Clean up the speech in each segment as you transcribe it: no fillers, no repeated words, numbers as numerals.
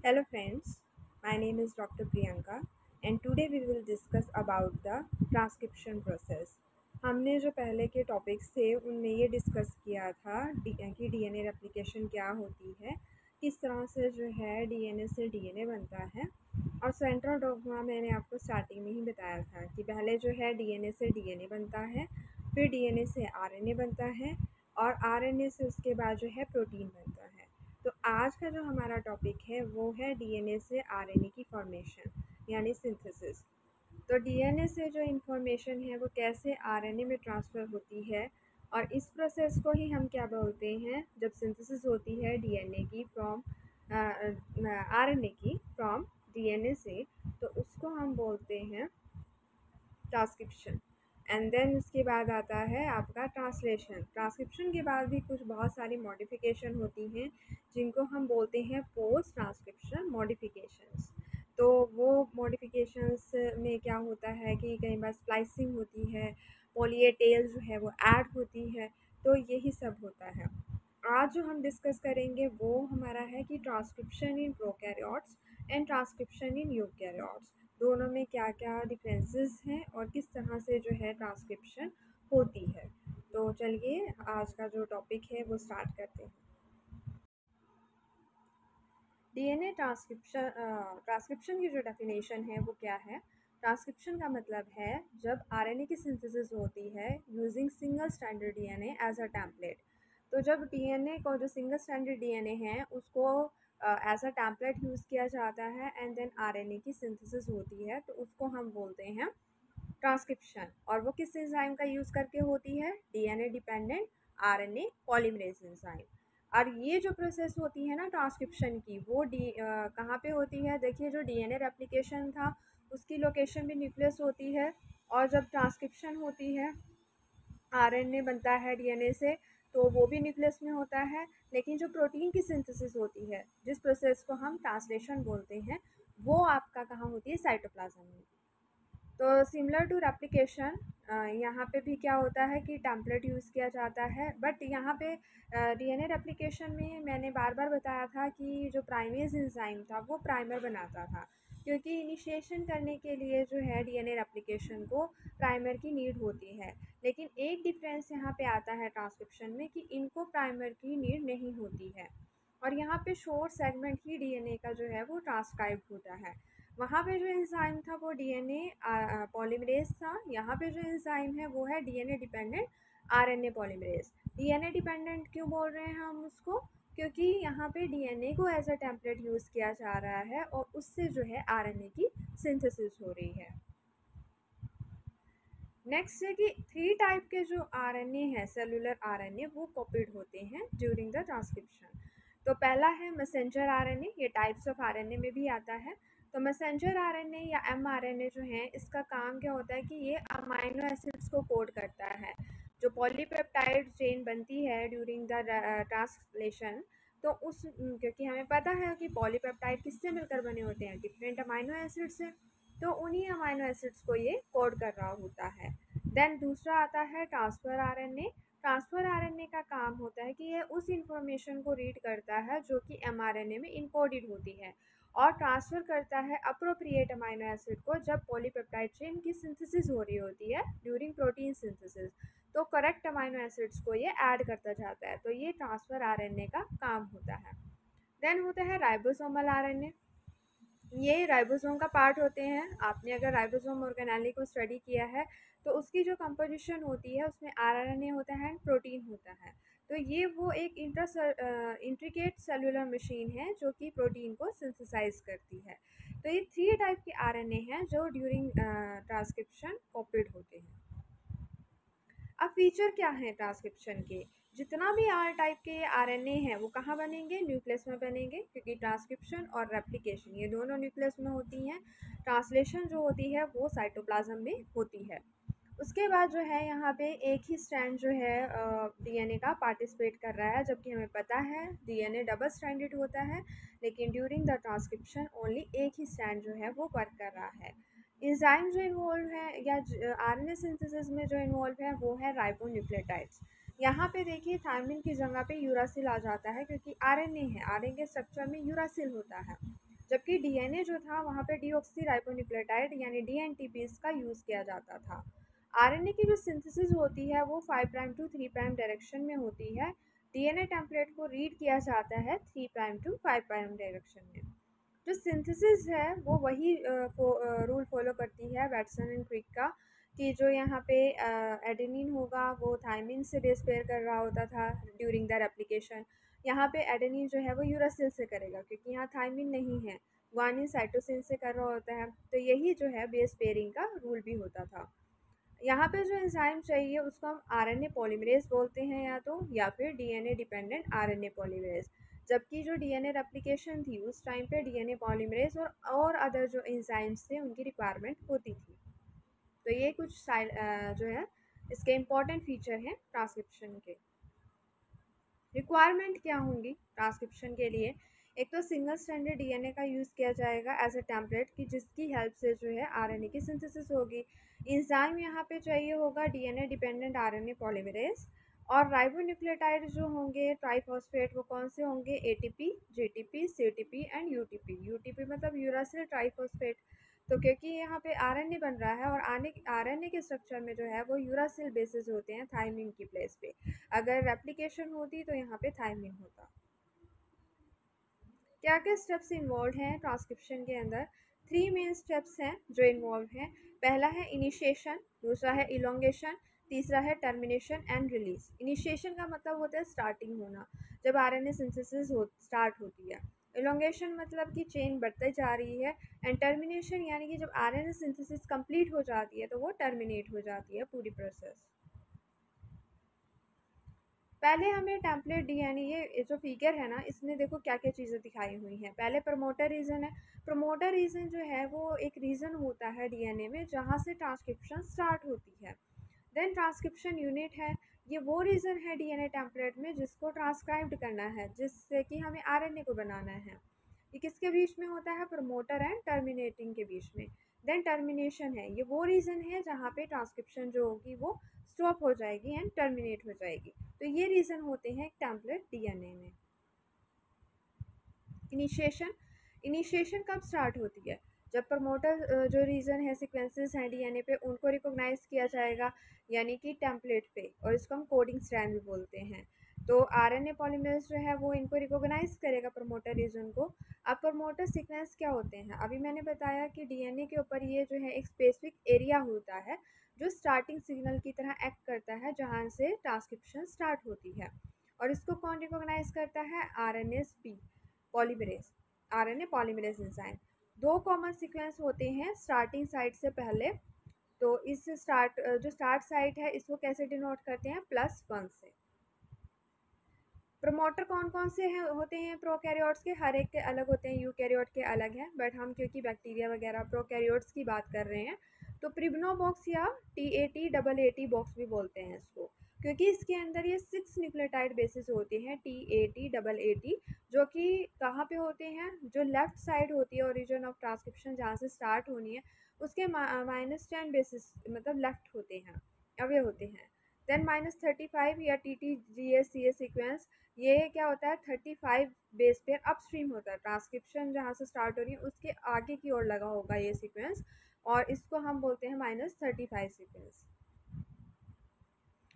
Hello friends, my name is Dr. Priyanka and today we will discuss about the transcription process. हमने जो पहले के topics थे उनमें ये डिस्कस किया था कि डीएनए रेप्लिकेशन क्या होती है, किस तरह से जो है डीएनए से डीएनए बनता है। और सेंट्रल डॉग्मा मैंने आपको स्टार्टिंग में ही बताया था कि पहले जो है डीएनए से डीएनए बनता है, फिर डीएनए से आरएनए बनता है और आरएनए से उसके बाद जो है प्रोटीन बनता है। तो आज का जो हमारा टॉपिक है वो है डीएनए से आरएनए की फॉर्मेशन यानी सिंथेसिस। तो डीएनए से जो इन्फॉर्मेशन है वो कैसे आरएनए में ट्रांसफ़र होती है और इस प्रोसेस को ही हम क्या बोलते हैं, जब सिंथेसिस होती है डीएनए की फ्रॉम आरएनए की फ्रॉम डीएनए से, तो उसको हम बोलते हैं ट्रांसक्रिप्शन। एंड देन उसके बाद आता है आपका ट्रांसलेशन। ट्रांसक्रिप्शन के बाद भी कुछ बहुत सारी मॉडिफिकेशन होती हैं जिनको हम बोलते हैं पोस्ट ट्रांसक्रिप्शन मॉडिफिकेशंस। तो वो मॉडिफिकेशंस में क्या होता है कि कई बार स्प्लाइसिंग होती है, पॉली ए टेल जो है वो ऐड होती है, तो यही सब होता है। आज जो हम डिस्कस करेंगे वो हमारा है कि transcription in prokaryotes and transcription in eukaryotes, दोनों में क्या क्या डिफरेंसेस हैं और किस तरह से जो है ट्रांसक्रिप्शन होती है। तो चलिए आज का जो टॉपिक है वो स्टार्ट करते हैं। डीएनए ट्रांसक्रिप्शन ट्रांसक्रिप्शन की जो डेफिनेशन है वो क्या है। ट्रांसक्रिप्शन का मतलब है जब आरएनए की सिंथेसिस होती है using single standard DNA as a template. तो जब डीएनए को जो सिंगल स्टैंडर्ड डीएनए है उसको एज अ टेम्पलेट यूज़ किया जाता है एंड देन आरएनए की सिंथेसिस होती है, तो उसको हम बोलते हैं ट्रांसक्रिप्शन। और वो किस एंजाइम का यूज़ करके होती है? DNA dependent RNA polymerase enzyme. और ये जो प्रोसेस होती है ना ट्रांसक्रिप्शन की, वो कहाँ पे होती है? देखिए, जो डीएनए रेप्लिकेशन था उसकी लोकेशन भी न्यूक्लियस होती है, और जब ट्रांसक्रिप्शन होती है आरएनए बनता है डीएनए से, तो वो भी न्यूक्लियस में होता है। लेकिन जो प्रोटीन की सिंथेसिस होती है, जिस प्रोसेस को हम ट्रांसलेशन बोलते हैं, वो आपका कहाँ होती है? साइटोप्लाज्म में। तो सिमिलर टू रेप्लिकेशन यहाँ पे भी क्या होता है कि टेम्पलेट यूज़ किया जाता है, बट यहाँ पे डीएनए रेप्लिकेशन में मैंने बार बार बताया था कि जो प्राइमेज एंजाइम था वो प्राइमर बनाता था, क्योंकि इनिशिएशन करने के लिए जो है डीएनए रेप्लिकेशन को प्राइमर की नीड होती है। लेकिन एक डिफरेंस यहाँ पे आता है ट्रांसक्रिप्शन में कि इनको प्राइमर की नीड नहीं होती है, और यहाँ पे शॉर्ट सेगमेंट ही डीएनए का जो है वो ट्रांसक्राइब होता है। वहाँ पे जो एंजाइम था वो डीएनए पॉलीमरेज था, यहाँ पे जो एंजाइम है वो है DNA dependent RNA polymerase. DNA dependent क्यों बोल रहे हैं हम उसको? क्योंकि यहाँ पे डीएनए को एज अ टेम्पलेट यूज़ किया जा रहा है और उससे जो है आरएनए की सिंथेसिस हो रही है। नेक्स्ट है कि 3 टाइप के जो आरएनए हैं, सेलुलर आरएनए, वो कॉपीड होते हैं ड्यूरिंग द ट्रांसक्रिप्शन। तो पहला है मैसेंजर आरएनए, ये टाइप्स ऑफ आरएनए में भी आता है। तो मैसेंजर आरएनए या एमआरएनए जो है, इसका काम क्या होता है कि ये अमाइनो एसिड्स को कोड करता है। जो पॉलीपेप्टाइड चेन बनती है ड्यूरिंग द ट्रांसलेशन, तो क्योंकि हमें पता है कि पॉलीपेप्टाइड किससे मिलकर बने होते हैं? डिफरेंट अमाइनो एसिड से। तो उन्हीं अमाइनो एसिड्स को ये कोड कर रहा होता है। देन दूसरा आता है ट्रांसफ़र आरएनए। ट्रांसफ़र आरएनए का काम होता है कि ये उस इंफॉर्मेशन को रीड करता है जो कि एमआरएनए में इनकोडेड होती है, और ट्रांसफ़र करता है अप्रोप्रिएट अमाइनो एसिड को जब पॉलीपेप्टाइड चेन की सिंथेसिस हो रही होती है ड्यूरिंग प्रोटीन सिंथेसिस। तो करेक्ट अमाइनो एसिड्स को ये ऐड करता जाता है। तो ये ट्रांसफ़र आरएनए का काम होता है। देन होता है राइबोसोमल आरएनए। ये राइबोसोम का पार्ट होते हैं। आपने अगर राइबोसोम ऑर्गेनेली को स्टडी किया है तो उसकी जो कंपोजिशन होती है उसमें आरएनए होता है एंड प्रोटीन होता है। तो ये वो एक इंट्रिकेट सेलुलर मशीन है जो कि प्रोटीन को सिंथेसाइज करती है। तो ये 3 टाइप के आरएनए हैं जो ड्यूरिंग ट्रांसक्रिप्शन कॉपीड होते हैं। अब फीचर क्या है ट्रांसक्रिप्शन के? जितना भी आर टाइप के आरएनए हैं वो कहाँ बनेंगे? न्यूक्लियस में बनेंगे, क्योंकि ट्रांसक्रिप्शन और रेप्लिकेशन ये दोनों न्यूक्लियस में होती हैं। ट्रांसलेशन जो होती है वो साइटोप्लाज्म में होती है। उसके बाद जो है यहाँ पे एक ही स्ट्रैंड जो है डीएनए का पार्टिसिपेट कर रहा है, जबकि हमें पता है डीएनए डबल स्ट्रैंडेड होता है, लेकिन ड्यूरिंग द ट्रांसक्रिप्शन ओनली एक ही स्ट्रैंड जो है वो वर्क कर रहा है। एंजाइम जो इन्वॉल्व है या आरएनए सिंथेसिस में जो इन्वॉल्व है वो है राइबोन्यूक्लियोटाइड्स। यहाँ पे देखिए थायमिन की जगह पे यूरासिल आ जाता है, क्योंकि आरएनए है, आरएनए के स्ट्रक्चर में यूरासिल होता है। जबकि डीएनए जो था वहाँ पे डीऑक्सीराइबोन्यूक्लियोटाइड यानी डीएनटी बेस का यूज़ किया जाता था। आरएनए की जो सिंथेसिस होती है वो 5 प्राइम टू 3 प्राइम डायरेक्शन में होती है। डीएनए टेम्पलेट को रीड किया जाता है 3 प्राइम टू 5 प्राइम डायरेक्शन में। जो सिंथेसिस है वो वही रूल फॉलो करती है वैटसन एंड क्रिक का, कि जो यहाँ पे एडेनिन होगा वो थायमिन से बेस पेयर कर रहा होता था ड्यूरिंग द रेप्लिकेशन। यहाँ पे एडेनिन जो है वो यूरासिल से करेगा क्योंकि यहाँ थायमिन नहीं है, ग्वानिन साइटोसिन से कर रहा होता है। तो यही जो है बेस पेयरिंग का रूल भी होता था। यहाँ पे जो एंजाइम चाहिए उसको हम आरएनए पॉलीमरेज बोलते हैं या फिर डीएनए डिपेंडेंट आरएनए पॉलीमरेज। जबकि जो डीएनए रेप्लिकेशन थी उस टाइम पे डीएनए पॉलीमरेज और अदर जो एंजाइम्स थे उनकी रिक्वायरमेंट होती थी। तो ये कुछ जो है इसके इम्पॉर्टेंट फीचर हैं ट्रांसक्रिप्शन के। रिक्वायरमेंट क्या होंगी ट्रांसक्रिप्शन के लिए? एक तो सिंगल स्ट्रैंडेड डीएनए का यूज़ किया जाएगा एज अ टेम्पलेट कि जिसकी हेल्प से जो है आरएनए की सिंथेसिस होगी। एंजाइम यहाँ पे चाहिए होगा डीएनए डिपेंडेंट आरएनए पॉलीमरेज। और राइबोन्यूक्लियोटाइड जो होंगे ट्राइफॉस्फेट वो कौन से होंगे? ATP, GTP, CTP and UTP. UTP मतलब यूरासिल ट्राइफॉस्फेट। तो क्योंकि यहाँ पे आरएनए बन रहा है और आरएनए के स्ट्रक्चर में जो है वो यूरासिल बेसिस होते हैं थायमिन की प्लेस पे। अगर रेप्लिकेशन होती तो यहाँ पे थायमिन होता। क्या क्या स्टेप्स इन्वॉल्व हैं ट्रांसक्रिप्शन के अंदर? 3 मेन स्टेप्स हैं जो इन्वॉल्व हैं। पहला है इनिशिएशन, दूसरा है इलोंगेशन, तीसरा है टर्मिनेशन एंड रिलीज। इनिशिएशन का मतलब होता है स्टार्टिंग होना, जब आरएनए सिंथेसिस स्टार्ट होती है। इलोंगेशन मतलब कि चेन बढ़ते जा रही है। एंड टर्मिनेशन यानी कि जब आरएनए सिंथेसिस कंप्लीट हो जाती है तो वो टर्मिनेट हो जाती है पूरी प्रोसेस। पहले हमें टेम्पलेट डीएनए, ये जो फिगर है ना इसमें देखो क्या क्या चीज़ें दिखाई हुई हैं। पहले प्रमोटर रीजन है। प्रमोटर रीजन जो है वो एक रीजन होता है डीएनए में जहाँ से ट्रांसक्रिप्शन स्टार्ट होती है। देन ट्रांसक्रिप्शन यूनिट है। ये वो रीजन है डीएनए टेम्पलेट में जिसको ट्रांसक्राइब्ड करना है, जिससे कि हमें आरएनए को बनाना है। ये किसके बीच में होता है? प्रमोटर एंड टर्मिनेटिंग के बीच में। देन टर्मिनेशन है, ये वो रीज़न है जहाँ पे ट्रांसक्रिप्शन जो होगी वो स्टॉप हो जाएगी एंड टर्मिनेट हो जाएगी। तो ये रीज़न होते हैं टेम्पलेट डीएनए में। इनिशिएशन, इनिशिएशन कब स्टार्ट होती है? जब प्रमोटर जो रीज़न है सीक्वेंसेस हैं डीएनए पे उनको रिकॉग्नाइज किया जाएगा, यानी कि टेम्पलेट पे, और इसको हम कोडिंग स्ट्रैंड भी बोलते हैं। तो आरएनए पॉलीमरेज जो है वो इनको रिकॉग्नाइज करेगा प्रमोटर रीजन को। अब प्रमोटर सीक्वेंस क्या होते हैं? अभी मैंने बताया कि डीएनए के ऊपर ये जो है एक स्पेसिफिक एरिया होता है जो स्टार्टिंग सिग्नल की तरह एक्ट करता है जहाँ से ट्रांसक्रिप्शन स्टार्ट होती है। और इसको कौन रिकॉग्नाइज करता है? RNS polymerase, RNA polymerase enzyme. दो कॉमन सीक्वेंस होते हैं स्टार्टिंग साइट से पहले। तो इस जो स्टार्ट साइट है इसको कैसे डिनोट करते हैं? +1 से। प्रमोटर कौन कौन से हैं होते हैं प्रोकैरियोट्स के? हर एक के अलग होते हैं, यूकैरियोट के अलग हैं, बट हम क्योंकि बैक्टीरिया वगैरह प्रोकैरियोट्स की बात कर रहे हैं तो प्रिग्नो बॉक्स या TAT बॉक्स भी बोलते हैं इसको, क्योंकि इसके अंदर ये 6 न्यूक्लियोटाइड बेसिस होते हैं TAT जो कि कहाँ पे होते हैं? जो लेफ्ट साइड होती है ओरिजिन ऑफ ट्रांसक्रिप्शन जहाँ से स्टार्ट होनी है उसके -10 बेसिस मतलब लेफ्ट होते हैं, अवे होते हैं। देन -35 या TTGA-CA सीक्वेंस, ये क्या होता है? 35 बेस पेयर अपस्ट्रीम होता है। ट्रांसक्रिप्शन जहाँ से स्टार्ट हो रही है उसके आगे की ओर लगा होगा ये सीक्वेंस, और इसको हम बोलते हैं -35 सीक्वेंस।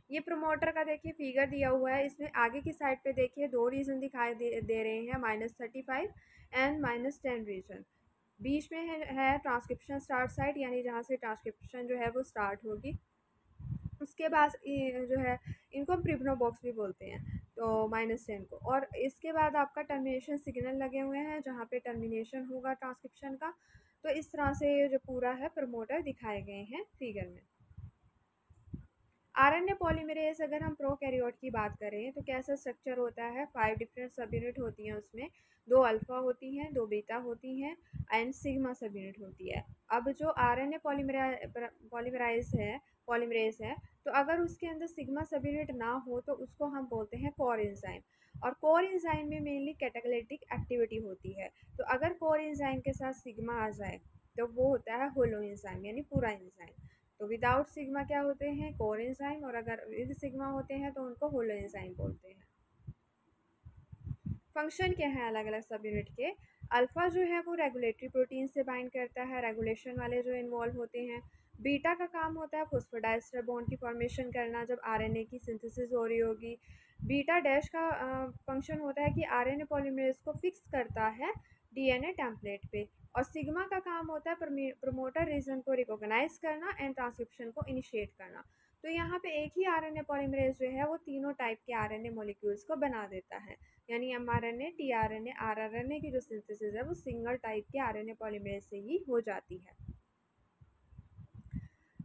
ये प्रमोटर का देखिए फिगर दिया हुआ है, इसमें आगे की साइड पे देखिए दो रीजन दिखाई दे रहे हैं, -35 एंड -10 रीजन। बीच में है ट्रांसक्रिप्शन स्टार्ट साइट, यानी जहाँ से ट्रांसक्रिप्शन जो है वो स्टार्ट होगी। उसके बाद जो है इनको हम प्रिग्नो बॉक्स भी बोलते हैं, तो -10 को। और इसके बाद आपका टर्मिनेशन सिग्नल लगे हुए हैं जहाँ पे टर्मिनेशन होगा ट्रांसक्रिप्शन का। तो इस तरह से जो पूरा है प्रमोटर दिखाए गए हैं फिगर में। आरएनए पॉलीमरेज, अगर हम प्रोकैरियोट की बात करें तो कैसा स्ट्रक्चर होता है? 5 डिफरेंट सब यूनिट होती हैं उसमें, 2 अल्फ़ा होती हैं, 2 बीटा होती हैं एंड सिग्मा सब यूनिट होती है। अब जो आरएनए पॉलीमरेज है तो अगर उसके अंदर सिग्मा सब यूनिट ना हो तो उसको हम बोलते हैं कोर एंजाइम। और कोर एंजाइम में मेनली कैटालिटिक एक्टिविटी होती है। तो अगर कोर एंजाइम के साथ सिग्मा आ जाए तो वो होता है होलो एंजाइम यानी पूरा एंजाइम। तो विदाउट सिग्मा क्या होते हैं? कोर एंजाइम, और अगर विद सिग्मा होते हैं तो उनको होलो एंजाइम बोलते हैं। फंक्शन क्या है अलग अलग सब यूनिट के? अल्फ़ा जो है वो रेगुलेटरी प्रोटीन से बाइंड करता है, रेगुलेशन वाले जो इन्वॉल्व होते हैं। बीटा का काम होता है फॉस्फोडाइस्टर बॉन्ड की फॉर्मेशन करना जब आरएनए की सिंथेसिस हो रही होगी। बीटा डैश का फंक्शन होता है कि आरएनए पॉलीमरेज को फिक्स करता है डीएनए टेम्पलेट पे। और सिग्मा का काम होता है प्रमोटर रीजन को रिकॉग्नाइज करना एंड ट्रांसक्रिप्शन को इनिशिएट करना। तो यहाँ पे एक ही आरएनए पॉलीमरेज जो है वो तीनों टाइप के आरएनए मॉलिक्यूल्स को बना देता है। यानी एमआरएनए, टीआरएनए, आरआरएनए की जो सिंथेसिस है वो सिंगल टाइप के आरएनए पॉलीमरेज से ही हो जाती है।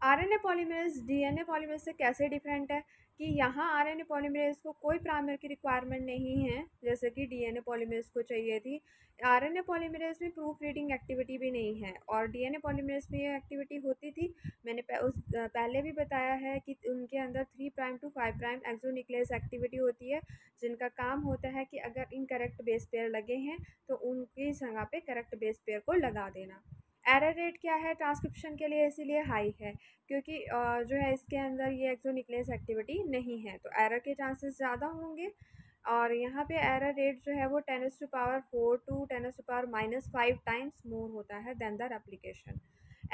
आरएनए पॉलीमरेज डीएनए पॉलीमरेज से कैसे डिफरेंट है कि यहाँ आरएनए पॉलीमरेज को कोई प्राइमर की रिक्वायरमेंट नहीं है जैसे कि डीएनए पॉलीमरेज को चाहिए थी। आरएनए पॉलीमरेज में प्रूफ रीडिंग एक्टिविटी भी नहीं है और डीएनए पॉलीमरेज में ये एक्टिविटी होती थी। मैंने पहले भी बताया है कि उनके अंदर 3 prime to 5 prime exonuclease activity होती है जिनका काम होता है कि अगर इनकरेक्ट बेस पेयर लगे हैं तो उनकी जगह पे करेक्ट बेस पेयर को लगा देना। एरर रेट क्या है ट्रांसक्रिप्शन के लिए, इसीलिए हाई है क्योंकि जो है इसके अंदर ये एक्सोन्यूक्लियस एक्टिविटी नहीं है तो एरर के चांसेस ज़्यादा होंगे। और यहाँ पे एरर रेट जो है वो 10⁻⁴ टू 10⁻⁻5 टाइम्स मोर होता है देन द रेप्लिकेशन।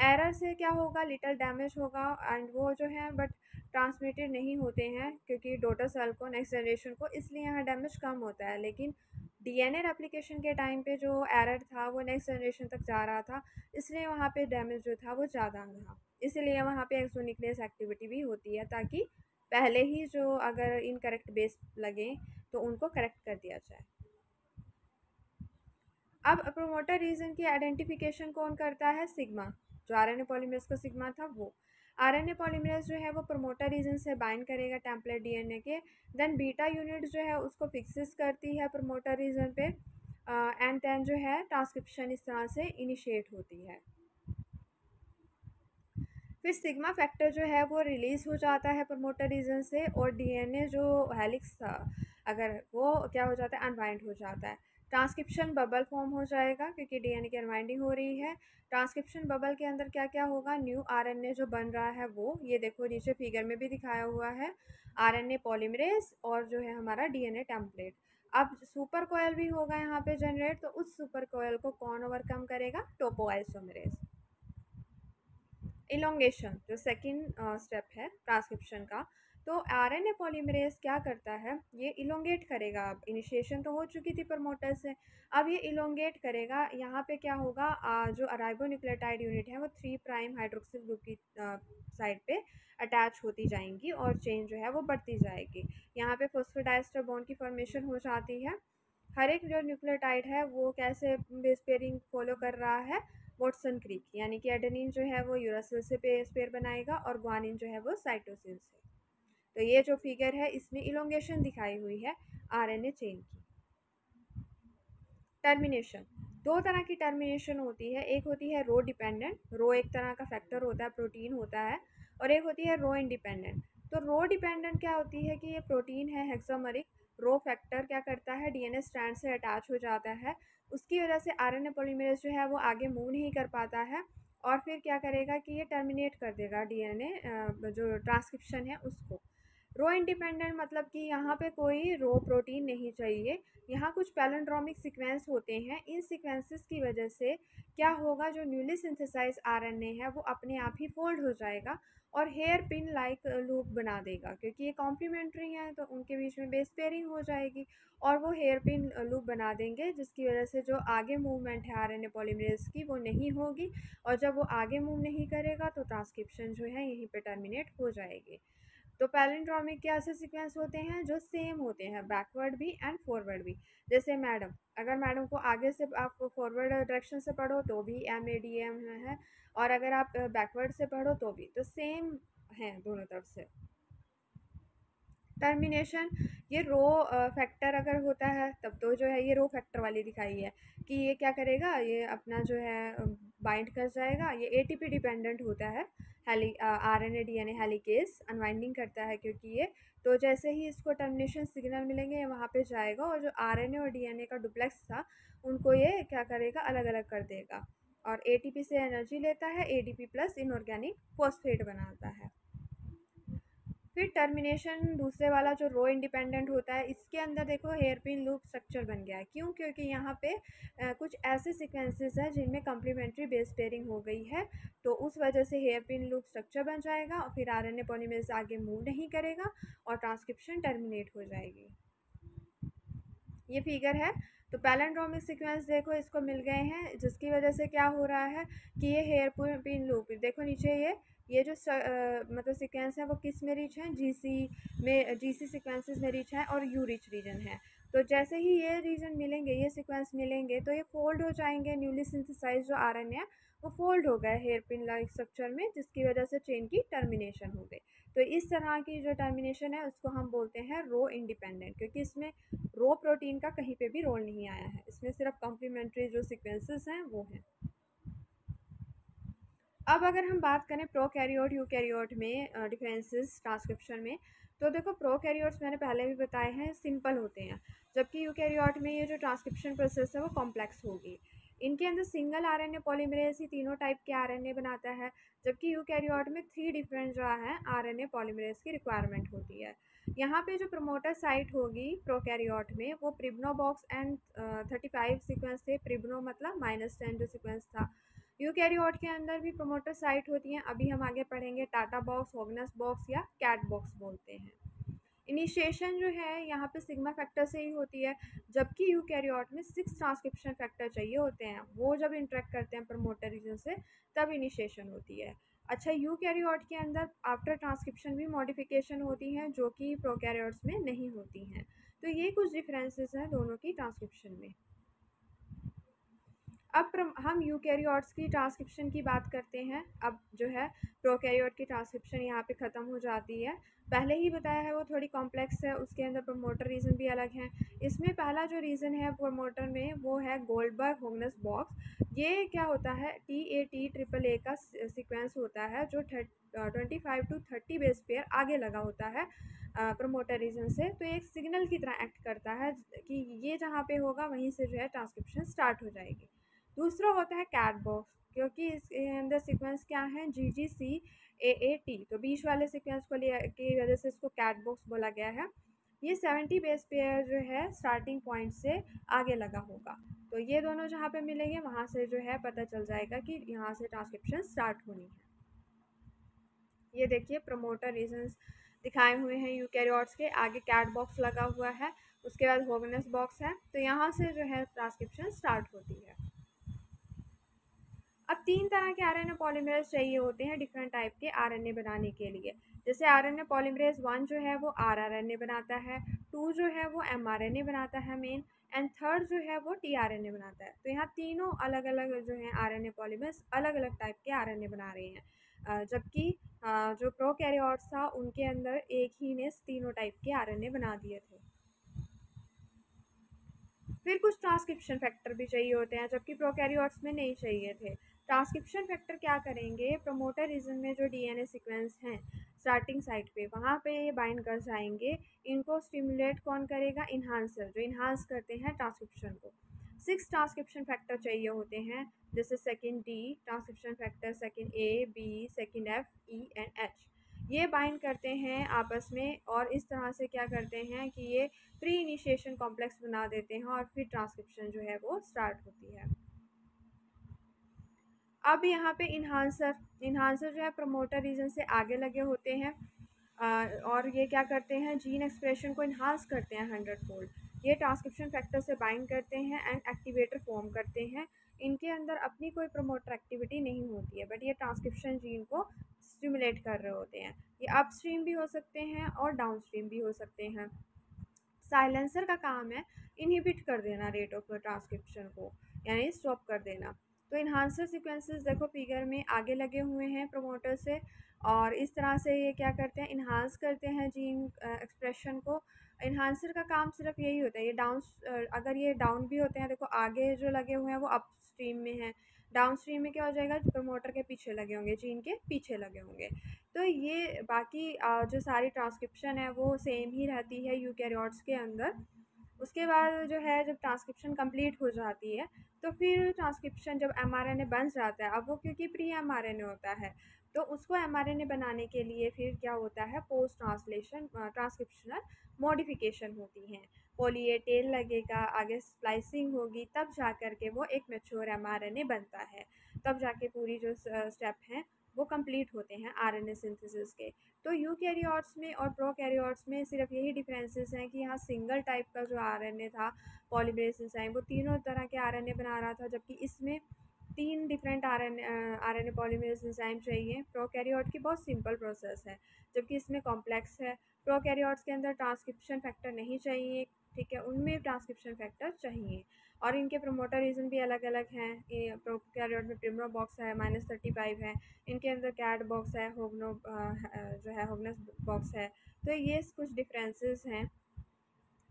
एरर से क्या होगा, लिटल डैमेज होगा एंड वो जो है बट ट्रांसमिटेड नहीं होते हैं क्योंकि डॉटर सेल को नेक्स्ट जनरेशन को, इसलिए यहाँ डैमेज कम होता है। लेकिन डीएनए रेप्लिकेशन के टाइम पे जो एरर था वो नेक्स्ट जनरेशन तक जा रहा था, इसलिए वहाँ पे डैमेज जो था वो ज़्यादा रहा। इसलिए वहाँ पे एक्सोन्यूक्लियस एक्टिविटी भी होती है ताकि पहले ही जो अगर इनकरेक्ट बेस लगे तो उनको करेक्ट कर दिया जाए। अब प्रोमोटर रीजन की आइडेंटिफिकेशन कौन करता है, सिग्मा। जो आरएनए पॉलीमरेज का सिग्मा था वो आरएनए पॉलीमरेज जो है वो प्रोमोटर रीजन से बाइंड करेगा टेम्पलेट डीएनए के। देन बीटा यूनिट जो है उसको फिक्सेस करती है प्रोमोटर रीजन पे एंड देन जो है ट्रांसक्रिप्शन इस तरह से इनिशिएट होती है। फिर सिग्मा फैक्टर जो है वो रिलीज़ हो जाता है प्रमोटर रीजन से और डीएनए जो हेलिक्स था अगर वो क्या हो जाता है, अनवाइंड हो जाता है। ट्रांसक्रिप्शन बबल फॉर्म हो जाएगा क्योंकि डीएनए की अनवाइंडिंग हो रही है। ट्रांसक्रिप्शन बबल के अंदर क्या क्या होगा, न्यू आरएनए जो बन रहा है वो ये देखो नीचे फिगर में भी दिखाया हुआ है, आरएनए पॉलीमरेज और जो है हमारा डीएनए टेम्पलेट। अब सुपर कोयल भी होगा यहाँ पे जनरेट, तो उस सुपर कोयल को कौन ओवरकम करेगा, टोपोआइसोमरेज। इलोंगेशन जो सेकंड स्टेप है ट्रांसक्रिप्शन का, तो आरएनए पॉलीमरेज क्या करता है, ये इलोंगेट करेगा। अब इनिशिएशन तो हो चुकी थी प्रमोटर से, अब ये इलोंगेट करेगा। यहाँ पे क्या होगा, जो राइबोन्यूक्लियोटाइड यूनिट है वो 3 प्राइम हाइड्रोक्सिल ग्रुप की साइड पे अटैच होती जाएंगी और चेन जो है वो बढ़ती जाएगी। यहाँ पे फॉस्फोडाइस्टर बॉन्ड की फॉर्मेशन हो जाती है। हर एक जो न्यूक्लियोटाइड है वो कैसे बेस पेयरिंग फॉलो कर रहा है, वॉटसन क्रिक, यानी कि एडेनिन जो है वो यूरासिल से बेस पेयर बनाएगा और ग्वानिन जो है वो साइटोसिन से। तो ये जो फिगर है इसमें इलोंगेशन दिखाई हुई है आरएनए चेन की। टर्मिनेशन, दो तरह की टर्मिनेशन होती है, एक होती है रो डिपेंडेंट, रो एक तरह का फैक्टर होता है, प्रोटीन होता है, और एक होती है रो इंडिपेंडेंट। तो रो डिपेंडेंट क्या होती है कि ये प्रोटीन है हेक्सामेरिक, रो फैक्टर क्या करता है, डीएनए स्ट्रैंड से अटैच हो जाता है, उसकी वजह से आरएनए पॉलीमरेज जो है वो आगे मूव नहीं कर पाता है और फिर क्या करेगा कि ये टर्मिनेट कर देगा डीएनए जो ट्रांसक्रिप्शन है उसको। रो इंडिपेंडेंट मतलब कि यहाँ पे कोई रो प्रोटीन नहीं चाहिए, यहाँ कुछ पैलिंड्रोमिक सीक्वेंस होते हैं, इन सीक्वेंसेस की वजह से क्या होगा, जो न्यूली सिंथेसाइज आरएनए है वो अपने आप ही फोल्ड हो जाएगा और हेयर पिन लाइक लूप बना देगा क्योंकि ये कॉम्प्लीमेंट्री हैं तो उनके बीच में बेस पेयरिंग हो जाएगी और वो हेयर पिन लूप बना देंगे जिसकी वजह से जो आगे मूवमेंट है आरएनए पॉलीमरेज की वो नहीं होगी और जब वो आगे मूव नहीं करेगा तो ट्रांसक्रिप्शन जो है यहीं पे टर्मिनेट हो जाएगी। तो पैलिंड्रोमिक के ऐसे सीक्वेंस होते हैं जो सेम होते हैं बैकवर्ड भी एंड फॉरवर्ड भी। जैसे मैडम, अगर मैडम को आगे से आप फॉरवर्ड डायरेक्शन से पढ़ो तो भी MADM है और अगर आप बैकवर्ड से पढ़ो तो भी, तो सेम है दोनों तरफ से। टर्मिनेशन, ये रो फैक्टर अगर होता है तब तो जो है ये रो फैक्टर वाली दिखाई है कि ये क्या करेगा, ये अपना जो है बाइंड कर जाएगा, ये ATP डिपेंडेंट होता है, RNA DNA हेलिकेस अनवाइंडिंग करता है क्योंकि ये, तो जैसे ही इसको टर्मिनेशन सिग्नल मिलेंगे ये वहाँ पे जाएगा और जो RNA और DNA का डुप्लेक्स था उनको ये क्या करेगा, अलग अलग कर देगा और ATP से एनर्जी लेता है, ADP प्लस इनऑर्गेनिक फॉस्फेट बनाता है। फिर टर्मिनेशन दूसरे वाला जो रो इंडिपेंडेंट होता है, इसके अंदर देखो हेयर पिन लूप स्ट्रक्चर बन गया है। क्यों? क्योंकि यहाँ पे कुछ ऐसे सीक्वेंसेस हैं जिनमें कम्प्लीमेंट्री बेस पेयरिंग हो गई है, तो उस वजह से हेयर पिन लूप स्ट्रक्चर बन जाएगा और फिर आरएनए पॉलीमरेज आगे मूव नहीं करेगा और ट्रांसक्रिप्शन टर्मिनेट हो जाएगी। ये फिगर है। तो पैलिंड्रोमिक सीक्वेंस देखो इसको मिल गए हैं, जिसकी वजह से क्या हो रहा है कि ये हेयर पिन लूप देखो नीचे ये जो मतलब सीक्वेंस है वो किस में रिच है, जीसी सीक्वेंसेस में रिच है और यू रिच रीजन है। तो जैसे ही ये रीजन मिलेंगे, ये सीक्वेंस मिलेंगे, तो ये फोल्ड हो जाएंगे। न्यूली सिंथेसाइज जो आरएनए है वो फोल्ड हो गए हेयर पिन लाइक स्ट्रक्चर में, जिसकी वजह से चेन की टर्मिनेशन हो गई। तो इस तरह की जो टर्मिनेशन है उसको हम बोलते हैं रो इंडिपेंडेंट, क्योंकि इसमें रो प्रोटीन का कहीं पे भी रोल नहीं आया है, इसमें सिर्फ कॉम्प्लीमेंट्री जो सीक्वेंसेस हैं वो हैं। अब अगर हम बात करें प्रोकैरियोट यूकैरियोट में डिफरेंसेस ट्रांसक्रिप्शन में, तो देखो प्रोकैरियोट्स मैंने पहले भी बताए हैं सिंपल होते हैं, जबकि यूकैरियोट में ये जो ट्रांसक्रिप्शन प्रोसेस है वो कॉम्प्लेक्स होगी। इनके अंदर सिंगल आरएनए पॉलीमरेज ही तीनों टाइप के आरएनए बनाता है, जबकि यूकैरियोट में 3 डिफरेंट जो है आरएनए पॉलीमरेज की रिक्वायरमेंट होती है। यहाँ पे जो प्रमोटर साइट होगी प्रोकैरियोट में वो प्रिब्नो बॉक्स एंड 35 सीक्वेंस थे। प्रिब्नो मतलब -10 जो सीक्वेंस था। यूकैरियोट के अंदर भी प्रमोटर साइट होती हैं, अभी हम आगे पढ़ेंगे टाटा बॉक्स, होगनस बॉक्स या कैट बॉक्स बोलते हैं। इनिशिएशन जो है यहाँ पे सिग्मा फैक्टर से ही होती है, जबकि यूकैरियोट में 6 ट्रांसक्रिप्शन फैक्टर चाहिए होते हैं, वो जब इंटरेक्ट करते हैं प्रमोटर रीजन से तब इनिशिएशन होती है। अच्छा, यूकैरियोट के अंदर आफ्टर ट्रांसक्रिप्शन भी मॉडिफिकेशन होती हैं जो कि प्रोकैरियोट्स में नहीं होती हैं। तो ये कुछ डिफरेंसेस हैं दोनों की ट्रांसक्रिप्शन में। अब हम यूकैरियोट्स की ट्रांसक्रिप्शन की बात करते हैं। अब जो है प्रोकैरियोट की ट्रांसक्रिप्शन यहाँ पे ख़त्म हो जाती है। पहले ही बताया है वो थोड़ी कॉम्प्लेक्स है, उसके अंदर प्रमोटर रीज़न भी अलग हैं। इसमें पहला जो रीज़न है प्रमोटर में वो है गोल्डबर्ग होगनस बॉक्स। ये क्या होता है, TAT-AAA का सीक्वेंस होता है जो 25 to 30 बेस पेयर आगे लगा होता है प्रमोटर रीजन से। तो एक सिग्नल की तरह एक्ट करता है कि ये जहाँ पे होगा वहीं से जो है ट्रांसक्रिप्शन स्टार्ट हो जाएगी। दूसरा होता है कैट बॉक्स, क्योंकि इसके अंदर सीक्वेंस क्या है, GGC-AAT, तो बीच वाले सीक्वेंस को लिए की वजह से इसको कैट बॉक्स बोला गया है। ये 70 बेस पेयर जो है स्टार्टिंग पॉइंट से आगे लगा होगा। तो ये दोनों जहाँ पे मिलेंगे वहाँ से जो है पता चल जाएगा कि यहाँ से ट्रांसक्रिप्शन स्टार्ट होनी है। ये देखिए प्रमोटर रीजन्स दिखाए हुए हैं यूकैरियोट्स के, आगे कैट बॉक्स लगा हुआ है, उसके बाद होगनस बॉक्स है। तो यहाँ से जो है ट्रांसक्रिप्शन स्टार्ट होती है। अब 3 तरह के आरएनए पॉलीमरेज चाहिए होते हैं डिफरेंट टाइप के आरएनए बनाने के लिए। जैसे आरएनए पॉलीमरेज 1 जो है वो आरआरएनए बनाता है, 2 जो है वो एमआरएनए बनाता है मेन, एंड थर्ड जो है वो टीआरएनए बनाता है। तो यहाँ तीनों अलग अलग जो है आरएनए पॉलीमरेज अलग अलग टाइप के आरएनए बना रहे हैं, जबकि जो प्रोकैरियोट्स था उनके अंदर एक ही ने तीनों टाइप के आरएनए बना दिए थे। फिर कुछ ट्रांसक्रिप्शन फैक्टर भी चाहिए होते हैं, जबकि प्रोकैरियोट्स में नहीं चाहिए थे। ट्रांसक्रिप्शन फैक्टर क्या करेंगे, प्रमोटर रीजन में जो डीएनए सीक्वेंस हैं स्टार्टिंग साइट पे वहाँ पे ये बाइंड कर जाएंगे। इनको स्टिमुलेट कौन करेगा, इन्हांसर, जो इन्हांस करते हैं ट्रांसक्रिप्शन को। 6 ट्रांसक्रिप्शन फैक्टर चाहिए होते हैं, जैसे second D transcription factor, second A, B, second F, E and H. ये बाइंड करते हैं आपस में और इस तरह से क्या करते हैं कि ये प्री इनिशिएशन कॉम्प्लेक्स बना देते हैं और फिर ट्रांसक्रिप्शन जो है वो स्टार्ट होती है। अब यहाँ पे इन्हांसर जो है प्रमोटर रीजन से आगे लगे होते हैं, और ये क्या करते हैं, जीन एक्सप्रेशन को इन्हांस करते हैं 100 फोल्ड। ये ट्रांसक्रिप्शन फैक्टर से बाइंड करते हैं एंड एक्टिवेटर फॉर्म करते हैं। इनके अंदर अपनी कोई प्रमोटर एक्टिविटी नहीं होती है, बट ये ट्रांसक्रिप्शन जीन को स्टिमुलेट कर रहे होते हैं। ये अपस्ट्रीम भी हो सकते हैं और डाउनस्ट्रीम भी हो सकते हैं। साइलेंसर का काम है इनहिबिट कर देना रेट ऑफ ट्रांसक्रिप्शन को, यानी स्टॉप कर देना। तो इन्हांसर सीक्वेंसेस देखो फिगर में आगे लगे हुए हैं प्रमोटर से, और इस तरह से ये क्या करते हैं, इन्हांस करते हैं जीन एक्सप्रेशन को। इन्हांसर का काम सिर्फ यही होता है, ये डाउन, अगर ये डाउन भी होते हैं, देखो आगे जो लगे हुए हैं वो अप स्ट्रीम में है, डाउन स्ट्रीम में क्या हो जाएगा, प्रमोटर के पीछे लगे होंगे, जीन के पीछे लगे होंगे। तो ये बाकी जो सारी ट्रांसक्रिप्शन है वो सेम ही रहती है यूकैरियोट्स के अंदर। उसके बाद जो है जब ट्रांसक्रिप्शन कंप्लीट हो जाती है तो फिर ट्रांसक्रिप्शन जब एमआरएनए बन जाता है, अब वो क्योंकि प्री एमआरएनए होता है तो उसको mRNA बनाने के लिए फिर क्या होता है, पोस्ट ट्रांसलेशन ट्रांसक्रिप्शनल मॉडिफिकेशन होती हैं। पॉली ए टेल लगेगा, आगे स्प्लाइसिंग होगी, तब जा कर के वो एक मैच्योर mRNA बनता है। तब जाके पूरी जो स्टेप हैं वो कंप्लीट होते हैं आरएनए सिंथेसिस के। तो यूकैरियोट्स में और प्रोकैरियोट्स में सिर्फ यही डिफरेंसेस हैं कि यहाँ सिंगल टाइप का जो आरएनए था पॉलीमरेज एंजाइम, वो तीनों तरह के आरएनए बना रहा था, जबकि इसमें 3 डिफरेंट आरएनए पॉलीमरेज एंजाइम चाहिए। प्रोकैरियोट की बहुत सिंपल प्रोसेस है, जबकि इसमें कॉम्प्लेक्स है। प्रोकैरियोट्स के अंदर ट्रांसक्रिप्शन फैक्टर नहीं चाहिए, ठीक है, उनमें ट्रांसक्रिप्शन फैक्टर चाहिए। और इनके प्रमोटर रीजन भी अलग अलग हैं। प्रोकैरियोट में प्रिमरो बॉक्स है, -35 है। इनके अंदर कैट बॉक्स है, होगनो जो है होगनस बॉक्स है। तो ये कुछ डिफरेंसेस हैं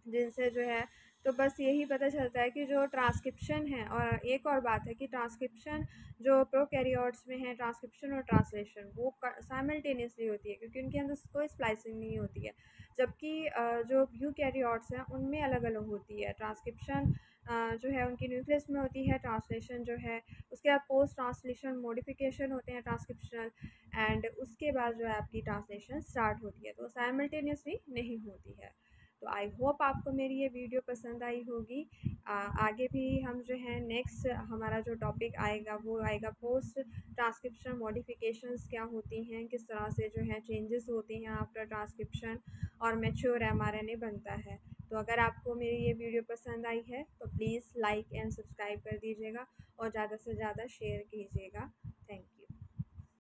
जिनसे जो है, तो बस यही पता चलता है कि जो ट्रांसक्रिप्शन है, और एक और बात है कि ट्रांसक्रिप्शन जो प्रोकैरियोट्स में है, ट्रांसक्रिप्शन और ट्रांसलेशन वो साइमल्टेनियसली होती है, क्योंकि उनके अंदर कोई स्प्लाइसिंग नहीं होती है। जबकि जो यूकैरियोट्स हैं उनमें अलग अलग होती है। ट्रांसक्रिप्शन जो है उनकी न्यूक्लियस में होती है, ट्रांसलेशन जो है उसके बाद पोस्ट ट्रांसलेशन मॉडिफिकेशन होते हैं ट्रांसक्रिप्शनल, एंड उसके बाद जो है आपकी ट्रांसलेशन स्टार्ट होती है, तो साइमल्टेनियसली नहीं होती है। तो आई होप आपको मेरी ये वीडियो पसंद आई होगी। आगे भी हम जो है नेक्स्ट हमारा जो टॉपिक आएगा वो आएगा पोस्ट ट्रांसक्रिप्शन मॉडिफिकेशंस क्या होती हैं, किस तरह से जो है चेंजेस होते हैं आफ्टर ट्रांसक्रिप्शन, और मैच्योर mRNA बनता है। तो अगर आपको मेरी ये वीडियो पसंद आई है तो प्लीज़ लाइक एंड सब्सक्राइब कर दीजिएगा और ज़्यादा से ज़्यादा शेयर कीजिएगा।